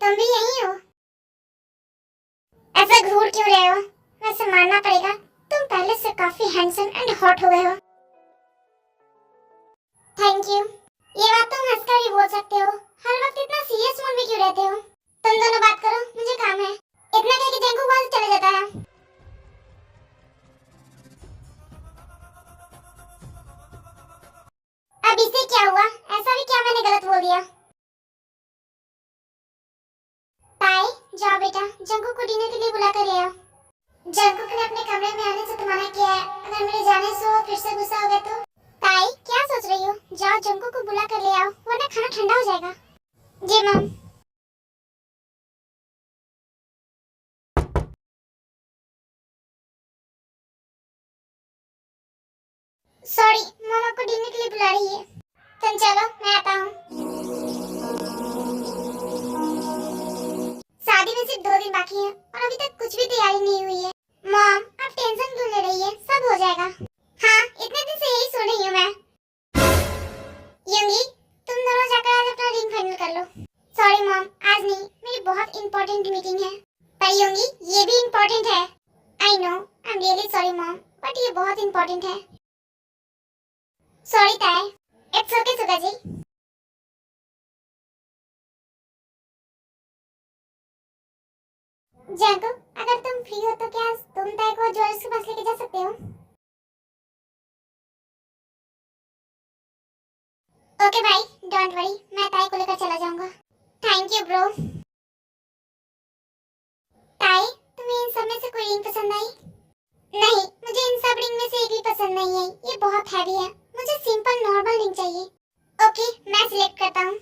तुम भी यही हो? ऐसा घूर क्यों रहे हो? वैसे मानना पड़ेगा, तुम पहले से काफी हैंडसम एंड हॉट हो गए हो। Thank you. ये बात तुम हंसकर भी बोल सकते हो। हर वक्त इतना सीरियस मूड में क्यों रहते हो? तुम दोनों बात करो, मुझे काम है। इतना कह के जंगू वहां से चले जाता है। अब इससे क्या हुआ? ऐसा भी क्या मैंने गलत बोल दिया? ताई, जाओ बेटा, जंगू को डिनर के लिए बुला कर ले आओ। जंगू ने अपने कमरे में आने से तो मना किया है। अगर मेरे जाने से वो फिर से गुस्सा हो गया तो? ताई, क्या सोच रही हो? जाओ जंगू को बुला कर ले आओ, वरना खाना ठंडा हो जाएगा। जी मैम। सॉरी, मामा को डिनर के लिए बुला रही है। तुम चलो, मैं आता हूँ। शादी में सिर्फ 2 दिन बाकी है और अभी तक कुछ भी तैयारी नहीं हुई है। मॉम, आप टेंशन क्यों ले रही है? सब हो जाएगा। हाँ, इतने दिन से यही सुन रही हूँ मैं। यंगी, तुम दोनों जाकर आज अपना रिंग फाइनल कर लो। सॉरी मॉम, आज नहीं, मेरी बहुत इंपॉर्टेंट मीटिंग है। पर यंगी, ये भी इंपॉर्टेंट है। I know, I am really sorry mom, but ये बहुत इंपॉर्टेंट है। सॉरी ताई। इट्स ओके सुगा जी। जंगू, अगर तुम फ्री हो तो क्या तुम ताई को ज्वेलर्स के पास लेके जा सकते हो? ओके भाई, डोंट वरी, मैं ताई को लेकर चला जाऊंगा। Thank you bro. ताई, तुम्हें इन सब में से कोई रिंग पसंद आई? नहीं, मुझे इन सब रिंग में से एक भी पसंद नहीं है। ये बहुत हैवी है। मुझे सिंपल नॉर्मल रिंग चाहिए। ओके, मैं सिलेक्ट करता हूँ।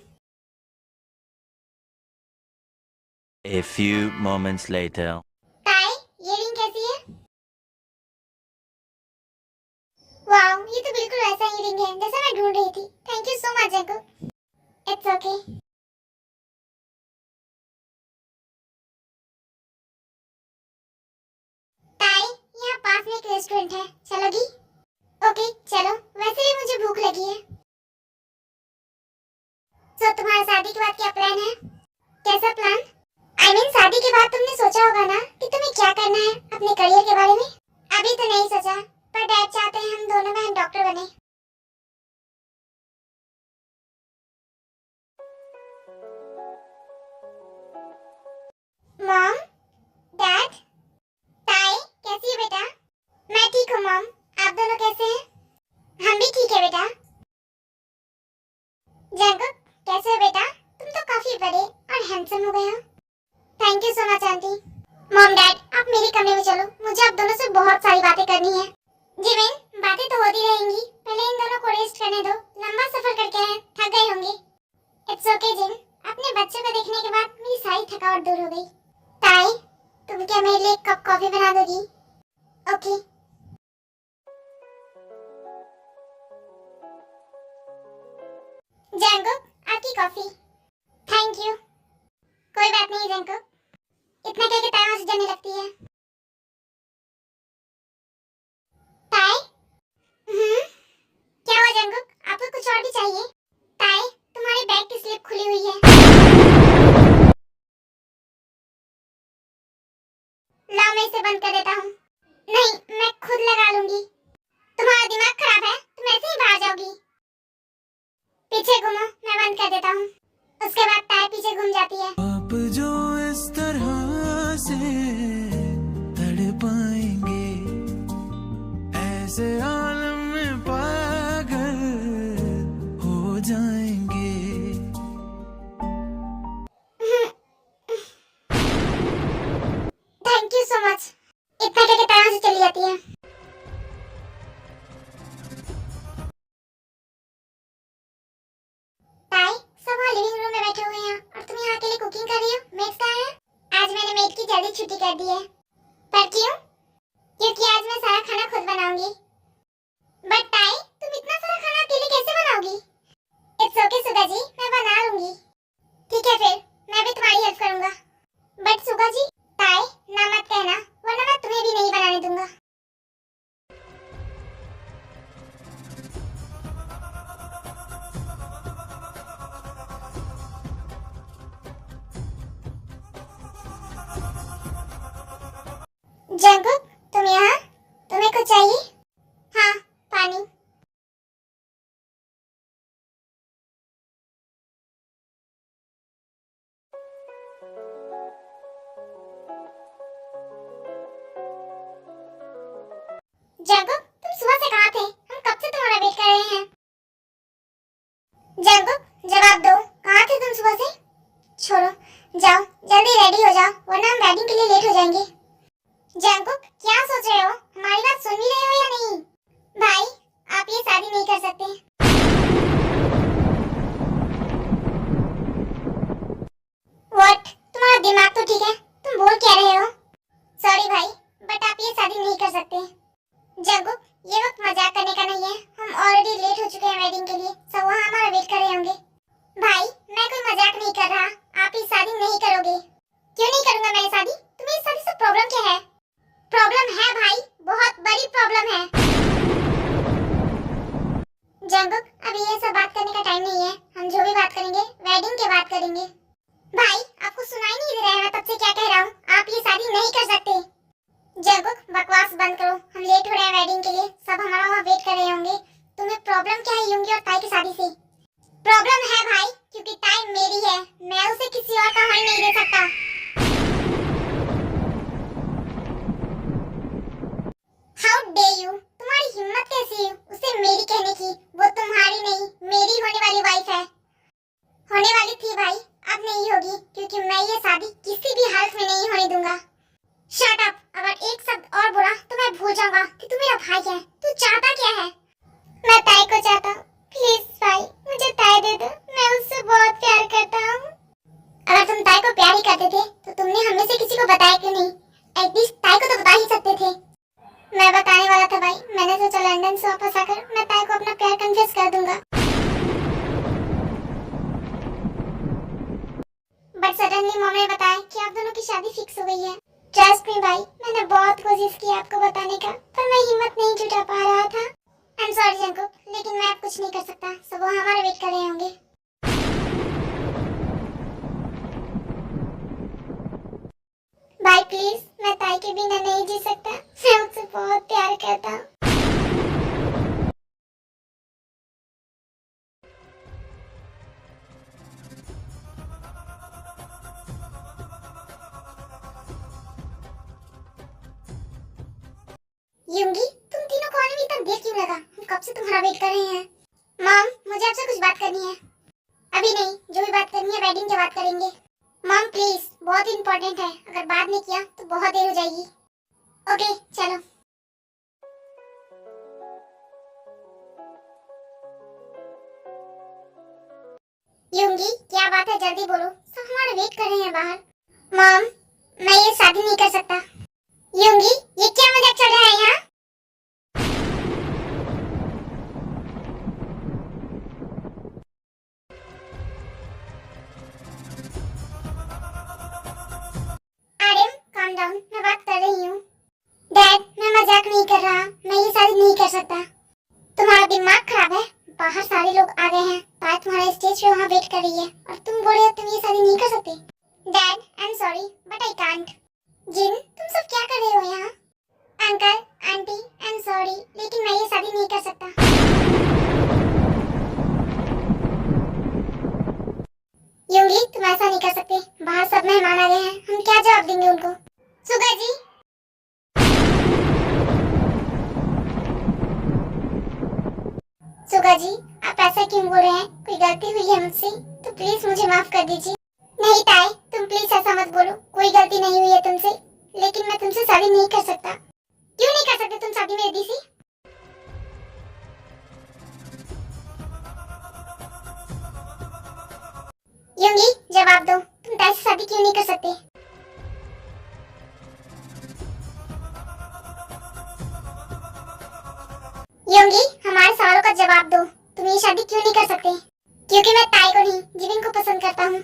A few moments later. ताई, ये रिंग कैसी है? वाओ, ये तो बिल्कुल वैसा ही रिंग है जैसा मैं ढूंढ रही थी। Thank you so much Jangu. It's okay. ताई, यहाँ पास में एक रेस्टोरेंट है, चलोगी? ओके, चलो। वैसे भी मुझे भूख लगी है। तो तुम्हारा शादी के बाद क्या प्लान है? कैसा प्लान? आई मीन शादी के बाद तुमने सोचा होगा ना कि तुम्हें क्या करना है अपने करियर के बारे में? अभी तो नहीं सोचा, पर डैड चाहते हैं हम दोनों बहन डॉक्टर बने। मॉम, डैड, ताई, कैसी है बेटा? मैं ठीक हूँ मॉम, आप दोनों कैसे हैं? हम भी ठीक है बेटा। जंगू, कैसे हो बेटा? तुम तो काफी बड़े और हैंडसम हो गए हो। Thank you so much aunty. Mom dad, आप मेरे कमरे में चलो, मुझे आप दोनों से बहुत सारी बातें करनी है। जिमिन, बातें तो होती रहेंगी, पहले इन दोनों को रेस्ट करने दो। लंबा सफर करके हैं, थक गए होंगे। इट्स ओके जिन, अपने बच्चे को देखने के बाद मेरी सारी थकावट दूर हो गई। ताई, तुम क्या मेरे लिए एक कप कॉफी बना दोगी? ओके। जंगू, आपकी कॉफी। Thank you. कोई बात नहीं जंगू, इतना कह के ताई वहां से जाने लगती है। ताई? क्या हुआ जंगू? आपको कुछ और भी चाहिए? ताई, तुम्हारी बैग की स्लिप खुली हुई है। लाओ, मैं इसे बंद कर देता हूँ। नहीं, मैं खुद लगा लूंगी। तुम्हारा दिमाग खराब है, तुम ऐसे ही बाहर जाओगी। पीछे घूमो, मैं बंद कर देता हूँ। उसके बाद ताई पीछे घूम जाती है। आप जो इस तरह से तड़पाएंगे, ऐसे आलम में पागल हो जाएंगे। Thank you so much. इतना कहके ताई वहां से चली जाती है। ताई, सब वहाँ लिविंग रूम में बैठे हुए हैं और तुम यहाँ अकेले कुकिंग कर रही हो। मेड कहाँ है? आज मैंने मेड की जल्दी छुट्टी कर दी है। पर क्यों? क्योंकि आज मैं सारा खाना खुद बनाऊंगी। बट ताई, तुम इतना सारा खाना अकेले कैसे बनाओगी? इट्स ओके सुगा जी, मैं बना लूंगी। ठीक है फिर, मैं भी तुम्हारी हेल्प करूंगा। बट सुगा जी, ताई, ना मत कहना, वरना मैं तुम्हें भी नहीं बनाने दूंगा। जंगकुक, तुम यहाँ? तुम्हें कुछ चाहिए? हाँ, पानी। जंगकुक, तुम सुबह से कहाँ थे? हम कब से तुम्हारा वेट कर रहे हैं। जंगकुक, जवाब दो, कहाँ थे तुम सुबह से? छोड़ो, जाओ जल्दी रेडी हो जाओ, वरना हम वेडिंग के लिए लेट हो जाएंगे। जंगकुक, क्या सोच रहे हो? हमारी बात सुन भी रहे हो या नहीं? भाई, आप ये शादी नहीं कर सकते। व्हाट? तुम्हारा दिमाग तो ठीक है, तुम बोल क्या रहे हो? सॉरी भाई, बट आप ये शादी नहीं कर सकते। जंगकुक, ये वक्त मजाक करने का नहीं है, हम ऑलरेडी लेट हो चुके हैं वेडिंग के लिए, सब वहाँ हमारा वेट कर रहे होंगे। भाई, मैं कोई मजाक नहीं कर रहा, आप इस शादी नहीं करोगे। क्यों नहीं करूंगा मैं शादी? तुम्हें इस शादी से प्रॉब्लम क्या है? प्रॉब्लम है भाई, बहुत बड़ी प्रॉब्लम है। जंगकुक, अभी ये सब बात करने का टाइम नहीं है, हम जो भी बात करेंगे वेडिंग के बाद करेंगे। भाई, आपको सुनाई नहीं दे रहा है मैं तब से क्या कह रहा हूँ? आप ये शादी नहीं कर सकते। जंगकुक, बकवास बंद करो, हम लेट हो रहे हैं वेडिंग के लिए, सब हमारा वहाँ वेट कर रहे होंगे। तुम्हें प्रॉब्लम क्या है युंगी और ताई की शादी से? प्रॉब्लम है भाई, क्योंकि ताई मेरी है, मैं उसे किसी और का होने नहीं दे सकता। हाउ डे यू, तुम्हारी हिम्मत कैसी है उसे मेरी कहने की? वो तुम्हारी नहीं, मेरी होने वाली वाइफ है। होने वाली थी भाई, अब नहीं होगी, क्योंकि मैं ये शादी किसी भी हालत में नहीं होने दूंगा। शट अप, अगर एक शब्द और बोला तो मैं भूल जाऊंगा कि तू मेरा भाई है। तू चाहता क्या है? मैं ताई को चाहता हूँ, प्लीज भाई मुझे ताई दे दो, मैं उससे बहुत प्यार करता हूँ। अगर तुम ताई को प्यार ही करते थे तो तुमने हमें से किसी को बताया क्यों नहीं? एटलीस्ट ताई को तो बता ही सकते थे। मैं बताने वाला था भाई, मैंने सोचा लंदन से वापस आकर मैं ताई को अपना प्यार कन्फेस कर दूंगा, बट सडनली मॉम ने बताया कि आप दोनों की शादी फिक्स हो गई है। ट्रस्ट मी भाई, मैंने बहुत कोशिश की आपको बताने का, पर मैं हिम्मत नहीं जुटा पा रहा था। आई एम सॉरी जंगकुक, लेकिन मैं अब कुछ नहीं कर सकता, सब वो हमारा वेट कर रहे होंगे। भाई प्लीज, मैं ताई के बिना नहीं जी सकता, मैं उससे बहुत प्यार करता हूँ। युंगी, तुम तीनों को आने में इतना देर क्यों लगा? हम कब से तुम्हारा वेट कर रहे हैं। मॉम, मुझे आपसे कुछ बात करनी है। अभी नहीं, जो भी बात करनी है वेडिंग के बाद करेंगे। मॉम प्लीज, बहुत इंपॉर्टेंट है, अगर बाद में किया तो बहुत देर हो जाएगी। ओके चलो। युंगी, क्या बात है, जल्दी बोलो, सब हमारा वेट कर रहे हैं बाहर। मॉम, मैं ये शादी नहीं कर सकता। युंगी, ये क्या मजाक चल रहा है यहाँ? आर्यन, calm down, मैं बात कर रही हूँ। डैड, मैं मजाक नहीं कर रहा, मैं ये शादी नहीं कर सकता। तुम्हारा दिमाग खराब है, बाहर सारे लोग आ गए हैं, ताई तुम्हारा स्टेज पे वहाँ वेट कर रही है, और तुम बोल रहे हो तुम ये शादी नहीं कर सकते। Dad, I am sorry but I can't. Jin, तुम सब क्या कर रहे हो यहाँ? Uncle, aunty, I am sorry, लेकिन मैं ये शादी नहीं कर सकता। युंगी, तुम ऐसा नहीं कर सकते, बाहर सब मेहमान आ गए हैं, हम क्या जवाब देंगे उनको? सुगा जी, सुगा जी, आप ऐसा क्यों बोल रहे हैं? कोई गलती हुई है मुझसे तो प्लीज मुझे माफ कर दीजिए। नहीं ताई, तुम प्लीज ऐसा मत बोलो, कोई गलती नहीं हुई है तुमसे, लेकिन मैं तुमसे शादी नहीं कर सकता। क्यों नहीं कर सकते तुम शादी मेरी दी सी? युंगी, जवाब दो, तुम ताई से शादी क्यों नहीं कर सकते? युंगी, हमारे सवालों का जवाब दो, तुम ये शादी क्यों नहीं कर सकते? क्योंकि मैं ताई को नहीं, जिविन को पसंद करता हूँ।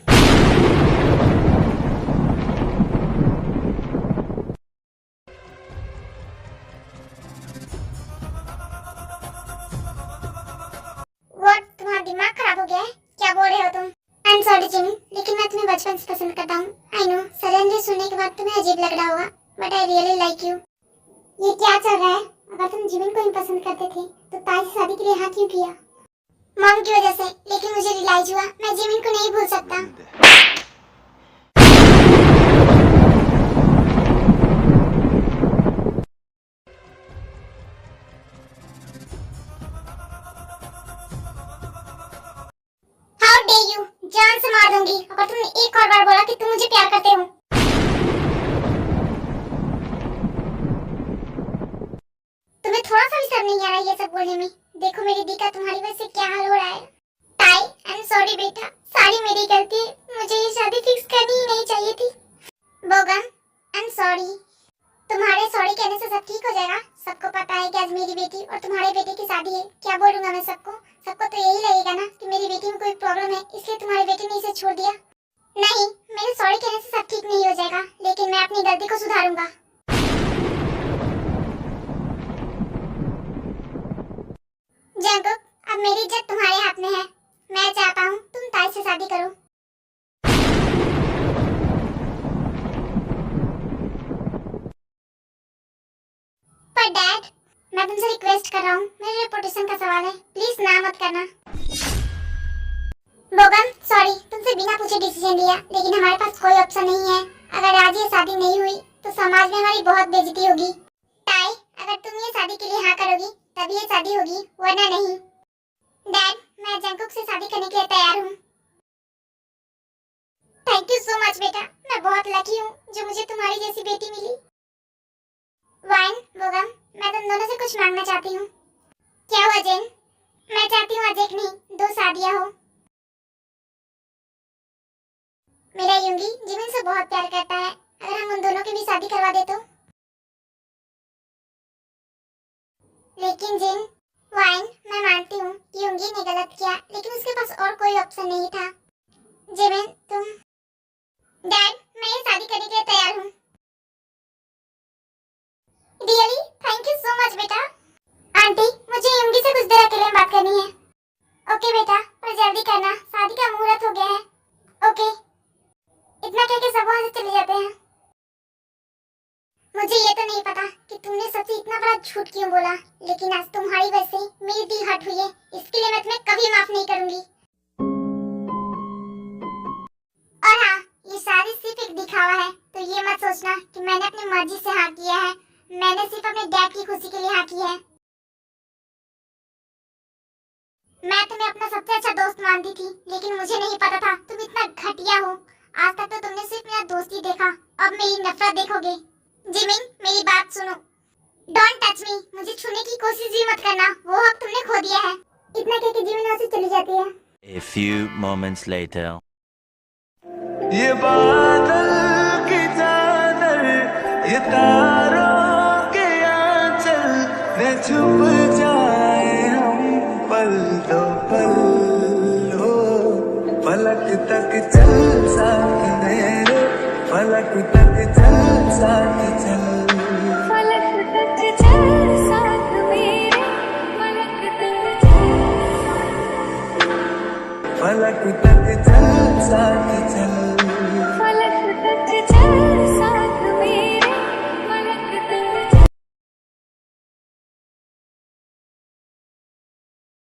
व्हाट, तुम्हारा दिमाग खराब हो गया है? क्या बोल रहे हो तुम? आई एम सॉरी जिविन, लेकिन मैं तुम्हें बचपन से पसंद करता हूँ। आई नो, सडनली सुनने के बाद तुम्हें अजीब लग रहा होगा, but I really like you. ये क्या चल रहा है? अगर तुम जिमिन को ही पसंद करते थे तो ताई से शादी के लिए हाँ क्यों किया? मॉम की वजह से, लेकिन मुझे रियलाइज हुआ मैं जिमिन को नहीं भूल सकता। हाउ डे यू, जान से मार दूंगी अगर तुमने एक और बार बोला कि तुम मुझे प्यार करते हो। तुम्हें थोड़ा सा भी शर्म नहीं आ रहा ये सब बोलने में? देखो मेरी दी का तुम्हारी वजह से क्या हाल हो रहा है। ताई, आई एम सॉरी बेटा, सारी मेरी गलती है, मुझे ये शादी फिक्स करनी ही नहीं चाहिए थी। बोगम, आई एम सॉरी। तुम्हारे सॉरी कहने से सब ठीक हो जाएगा? सबको पता है कि आज मेरी बेटी और तुम्हारे बेटे की शादी है। क्या बोलूंगा मैं सबको? सबको तो यही लगेगा ना कि मेरी बेटी में कोई प्रॉब्लम है, इसलिए तुम्हारे बेटे ने इसे छोड़ दिया। नहीं, मेरे सॉरी कहने से सब ठीक नहीं हो जाएगा, लेकिन मैं अपनी गलती को सुधारूंगा। जंकुक, अब मेरी इज्जत तुम्हारे हाथ में है। मैं चाहता हूँ तुम ताई से शादी करो। पर डैड, मैं तुमसे रिक्वेस्ट कर रहा हूँ, मेरे रेपुटेशन का सवाल है, प्लीज ना मत करना। बोगम, सॉरी, तुमसे बिना पूछे डिसीजन लिया, लेकिन हमारे पास कोई ऑप्शन नहीं है। अगर आज ये शादी नहीं हुई तो समाज में हमारी बहुत बेइज्जती होगी। ताई, अगर तुम ये शादी के लिए हाँ करोगी तभी ये शादी होगी, वरना नहीं। डैड, मैं जंकुक से शादी करने के लिए तैयार हूँ। थैंक यू सो मच बेटा, मैं बहुत लकी हूँ जो मुझे तुम्हारी जैसी बेटी मिली। वाइन, बोगम, मैं तुम दोनों से कुछ मांगना चाहती हूँ। क्या हुआ जेन? मैं चाहती हूँ आज एक नहीं 2 शादियाँ हो। मेरा युंगी जिमिन से बहुत प्यार करता है, अगर हम उन दोनों की भी शादी करवा दे तो। लेकिन जिन, वाइन, मैं मानती हूँ कि युंगी ने गलत किया, लेकिन उसके पास और कोई ऑप्शन नहीं था। जिमिन, तुम। डैड, मैं ये शादी करने के लिए तैयार हूँ। Really? Thank you so much बेटा। आंटी, मुझे युंगी से कुछ देर अकेले बात करनी है। ओके बेटा, पर जल्दी करना, शादी का मुहूर्त हो गया है। ओके। इतना कह के सब वहाँ से चले जाते हैं। मुझे ये तो नहीं पता कि तुमने सबसे इतना बड़ा झूठ क्यों बोला, लेकिन आज तुम्हारी वजह से मेरी दिल हर्ट हुई है, इसके लिए मैं तुम्हें कभी माफ नहीं करूंगी। और हाँ, ये शादी सिर्फ एक दिखावा है, तो ये मत सोचना कि मैंने अपनी मर्जी से हाँ किया है। मैंने सिर्फ अपने डैड की खुशी के लिए हाँ की है। मैं तुम्हें अपना सबसे अच्छा दोस्त मानती थी, लेकिन मुझे नहीं पता था तुम इतना घटिया हो। आज तक तो तुमने सिर्फ मेरा दोस्ती देखा, अब मेरी नफरत देखोगे। जिमिन, मेरी बात सुनो। डोंट टच मी, मुझे छूने की कोशिश भी मत करना, वो हक तुमने खो दिया है। इतना कह के जिमिन वहाँ से चली जाती है। A few moments later. ये बादल की चादर, ये तारों के आंचल में छुप जाए हम पल दो पल। हो फलक तक चल साथ मेरे, फलक तक चल साथ चल। फलक तक चल साथ मेरे, फलक तक चल। फलक तक चल साथ